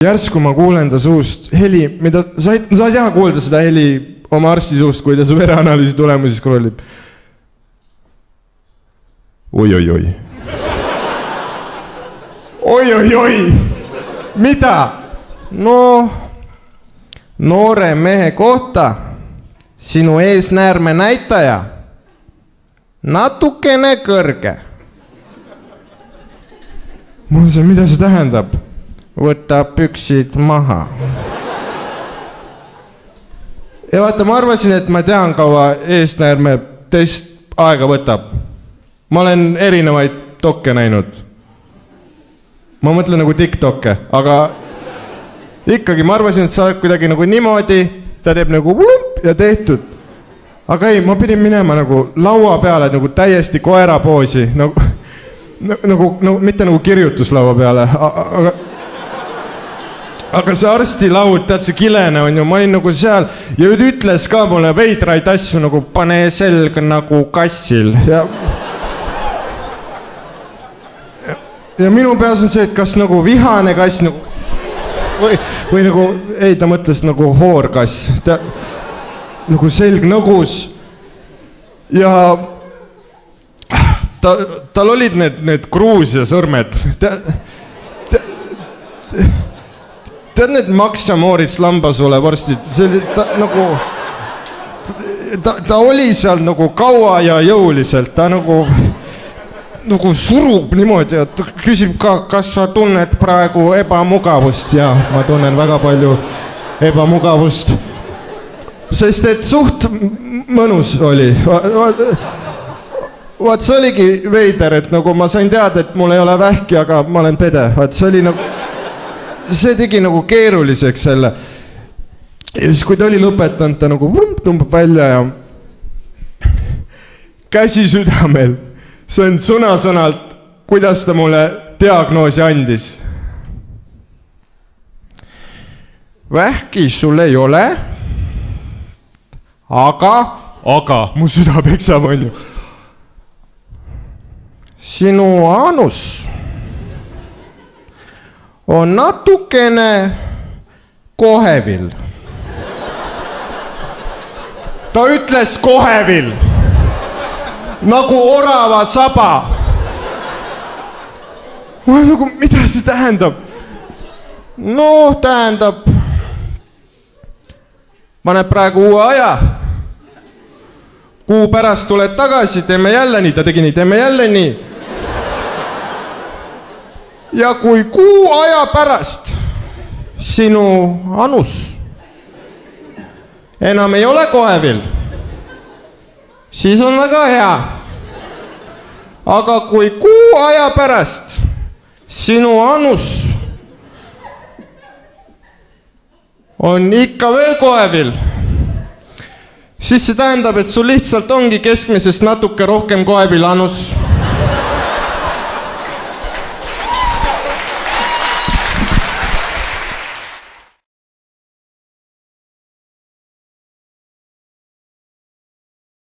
Järsku ma kuulen ta suust heli, mida sa ei taha kuulda seda heli oma arsti suust, kui ta su vereanalüüsi tulemusi scrollib. Oi. Oi. Mida? No, noore mehe kohta sinu eesnäärme näitaja natukene kõrge. Mul see, mida see tähendab? Võta püksid maha. Ja vaata, ma arvasin, et ma tean, kaua eesnäärme test aega võtab. Ma olen erinevaid dokke näinud. Ma mõtlen nagu TikTokke, aga ikkagi ma arvasin, et sa oled kuidagi nagu niimoodi, ta teeb nagu vulump ja tehtud. Aga ei, ma pidin minema nagu laua peale nagu täiesti koera poosi, nagu mitte nagu kirjutuslaua peale, aga see arstilaud, tead see kilene on ju, ma olin nagu seal ja nüüd ütles ka mulle veidraid asju nagu pane selg nagu kassil ja minu peas on see, et kas nagu vihane kass nagu, või nagu, ei ta mõtles nagu hoorkass, nagu selg nõgus ja tal olid need Gruusia sõrmed. Tead need Max ja Moritz Lambasule vorstid, see oli ta nagu, ta oli seal nagu kaua ja jõuliselt, ta nagu surub niimoodi, et küsib ka, kas sa tunned praegu ebamugavust ja ma tunnen väga palju ebamugavust, sest et suht mõnus oli. Vaat see oligi veider, et nagu ma sain teada, et mul ei ole vähki, aga ma olen pede, vaat see oli nagu, see tegi nagu keeruliseks selle. Ja siis kui ta oli lõpetanud, ta nagu tõmbab välja ja käsi südamel. See on sõna-sõnalt, kuidas ta mulle diagnoosi andis. Vähki sul ei ole, aga mu süda peksab on ju. Sinu anus on natukene kohevil. Ta ütles kohevil, nagu orava saba. Ma nagu, mida see tähendab? No, tähendab, paneb praegu uue aja. Kuu pärast tuled tagasi, teeme jälle nii, ta tegi nii, teeme jälle nii. Ja kui kuu aja pärast sinu anus enam ei ole kohevil, siis on väga hea. Aga kui kuu aja pärast sinu anus on ikka veel kohevil, siis see tähendab, et sul lihtsalt ongi keskmisest natuke rohkem kohevil anus.